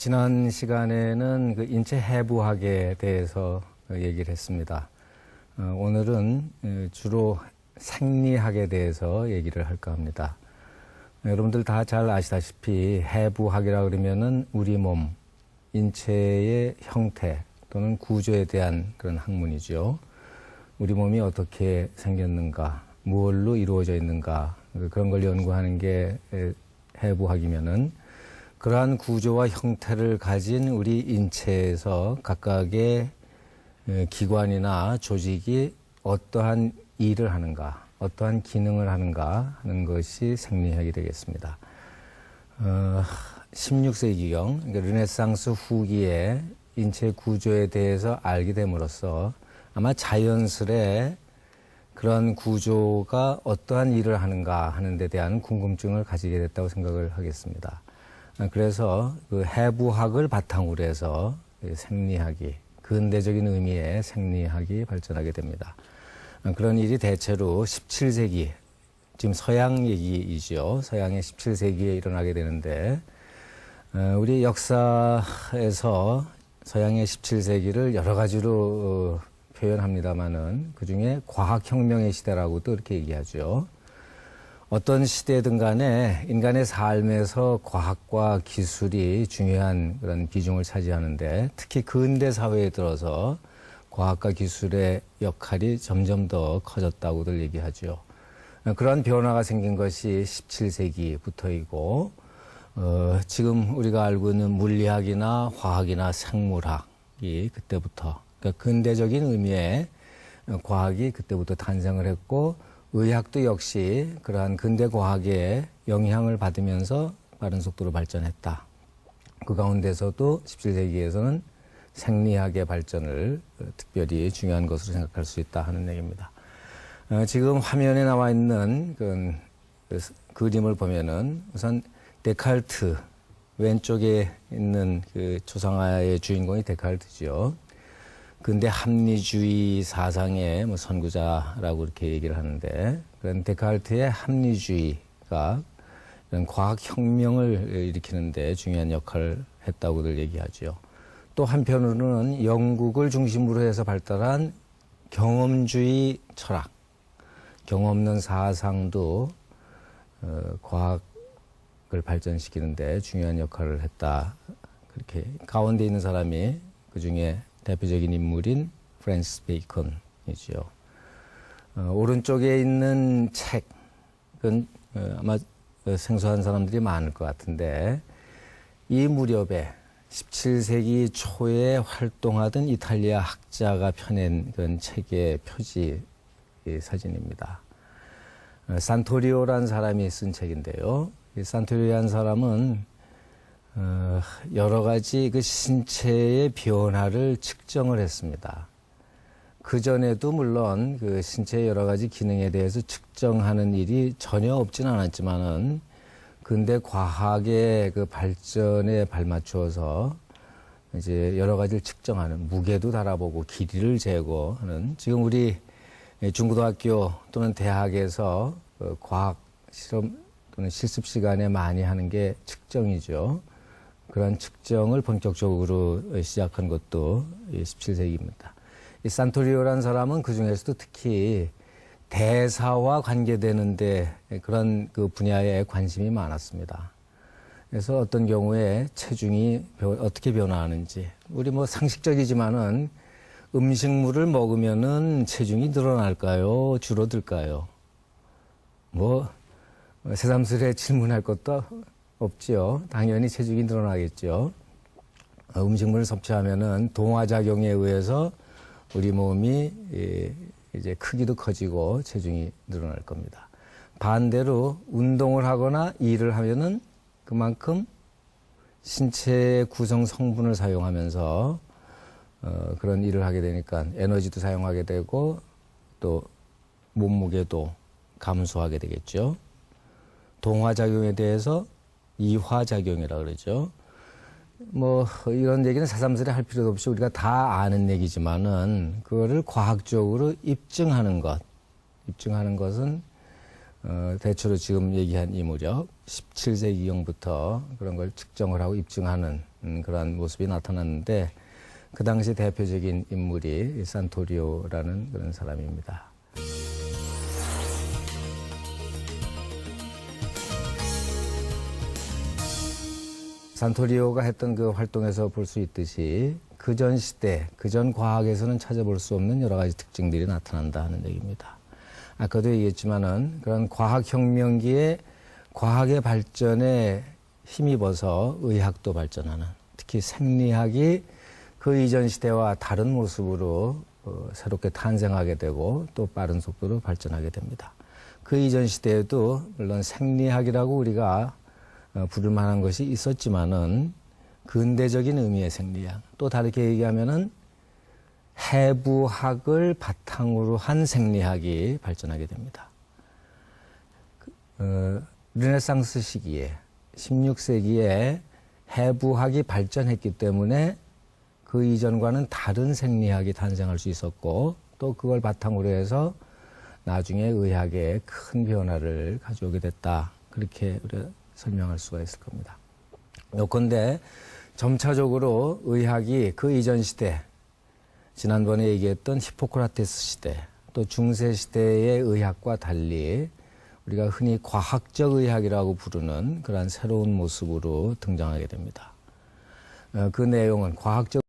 지난 시간에는 그 인체 해부학에 대해서 얘기를 했습니다. 오늘은 주로 생리학에 대해서 얘기를 할까 합니다. 여러분들 다 잘 아시다시피 해부학이라 그러면은 우리 몸, 인체의 형태 또는 구조에 대한 그런 학문이죠. 우리 몸이 어떻게 생겼는가, 무엇로 이루어져 있는가, 그런 걸 연구하는 게 해부학이면은 그러한 구조와 형태를 가진 우리 인체에서 각각의 기관이나 조직이 어떠한 일을 하는가, 어떠한 기능을 하는가 하는 것이 생리학이 되겠습니다. 16세기경, 그러니까 르네상스 후기에 인체 구조에 대해서 알게 됨으로써 아마 자연스레 그런 구조가 어떠한 일을 하는가 하는 데 대한 궁금증을 가지게 됐다고 생각을 하겠습니다. 그래서 그 해부학을 바탕으로 해서 생리학이, 근대적인 의미의 생리학이 발전하게 됩니다. 그런 일이 대체로 17세기, 지금 서양 얘기이죠. 서양의 17세기에 일어나게 되는데, 우리 역사에서 서양의 17세기를 여러 가지로 표현합니다마는 그 중에 과학혁명의 시대라고도 이렇게 얘기하죠. 어떤 시대든 간에 인간의 삶에서 과학과 기술이 중요한 그런 비중을 차지하는데 특히 근대 사회에 들어서 과학과 기술의 역할이 점점 더 커졌다고들 얘기하죠. 그런 변화가 생긴 것이 17세기부터이고 지금 우리가 알고 있는 물리학이나 화학이나 생물학이 그때부터, 그러니까 근대적인 의미의 과학이 그때부터 탄생을 했고 의학도 역시 그러한 근대 과학의 영향을 받으면서 빠른 속도로 발전했다. 그 가운데서도 17세기에서는 생리학의 발전을 특별히 중요한 것으로 생각할 수 있다 하는 얘기입니다. 지금 화면에 나와 있는 그 그림을 보면은 우선 데카르트, 왼쪽에 있는 그 초상화의 주인공이 데카르트죠. 근데 합리주의 사상의 선구자라고 이렇게 얘기를 하는데, 그런 데카르트의 합리주의가 이런 과학혁명을 일으키는데 중요한 역할을 했다고들 얘기하죠. 또 한편으로는 영국을 중심으로 해서 발달한 경험주의 철학, 경험 없는 사상도 과학을 발전시키는데 중요한 역할을 했다. 그렇게 가운데 있는 사람이 그 중에 대표적인 인물인 프랜시스 베이컨이죠. 오른쪽에 있는 책은 아마 생소한 사람들이 많을 것 같은데 이 무렵에 17세기 초에 활동하던 이탈리아 학자가 펴낸 그런 책의 표지 사진입니다. 산토리오라는 사람이 쓴 책인데요. 이 산토리오라는 사람은 여러 가지 그 신체의 변화를 측정을 했습니다. 그전에도 물론 그 신체의 여러 가지 기능에 대해서 측정하는 일이 전혀 없진 않았지만은 근대 과학의 그 발전에 발맞추어서 이제 여러 가지를 측정하는, 무게도 달아보고 길이를 재고 하는, 지금 우리 중고등학교 또는 대학에서 과학 실험 또는 실습 시간에 많이 하는 게 측정이죠. 그런 측정을 본격적으로 시작한 것도 17세기입니다. 이 산토리오라는 사람은 그 중에서도 특히 대사와 관계되는데 그런 그 분야에 관심이 많았습니다. 그래서 어떤 경우에 체중이 어떻게 변화하는지, 우리 뭐 상식적이지만은 음식물을 먹으면은 체중이 늘어날까요? 줄어들까요? 뭐 새삼스레 질문할 것도 없지요. 당연히 체중이 늘어나겠죠. 음식물을 섭취하면은 동화작용에 의해서 우리 몸이 이제 크기도 커지고 체중이 늘어날 겁니다. 반대로 운동을 하거나 일을 하면은 그만큼 신체의 구성 성분을 사용하면서 그런 일을 하게 되니까 에너지도 사용하게 되고 또 몸무게도 감소하게 되겠죠. 동화작용에 대해서 이화작용이라고 그러죠. 뭐 이런 얘기는 새삼스레 할 필요도 없이 우리가 다 아는 얘기지만은 그거를 과학적으로 입증하는 것은 대체로 지금 얘기한 이 무렵 17세기경부터 그런 걸 측정을 하고 입증하는 그러한 모습이 나타났는데 그 당시 대표적인 인물이 산토리오라는 그런 사람입니다. 산토리오가 했던 그 활동에서 볼 수 있듯이 그전 시대, 그전 과학에서는 찾아볼 수 없는 여러 가지 특징들이 나타난다 하는 얘기입니다. 아까도 얘기했지만은 그런 과학혁명기에 과학의 발전에 힘입어서 의학도 발전하는, 특히 생리학이 그 이전 시대와 다른 모습으로 새롭게 탄생하게 되고 또 빠른 속도로 발전하게 됩니다. 그 이전 시대에도 물론 생리학이라고 우리가 부를 만한 것이 있었지만은 근대적인 의미의 생리학, 또 다르게 얘기하면은 해부학을 바탕으로 한 생리학이 발전하게 됩니다. 르네상스 시기에 16세기에 해부학이 발전했기 때문에 그 이전과는 다른 생리학이 탄생할 수 있었고 또 그걸 바탕으로 해서 나중에 의학에 큰 변화를 가져오게 됐다. 그렇게 우리가 설명할 수가 있을 겁니다. 요컨대 점차적으로 의학이 그 이전 시대, 지난번에 얘기했던 히포크라테스 시대, 또 중세 시대의 의학과 달리 우리가 흔히 과학적 의학이라고 부르는 그러한 새로운 모습으로 등장하게 됩니다. 그 내용은 과학적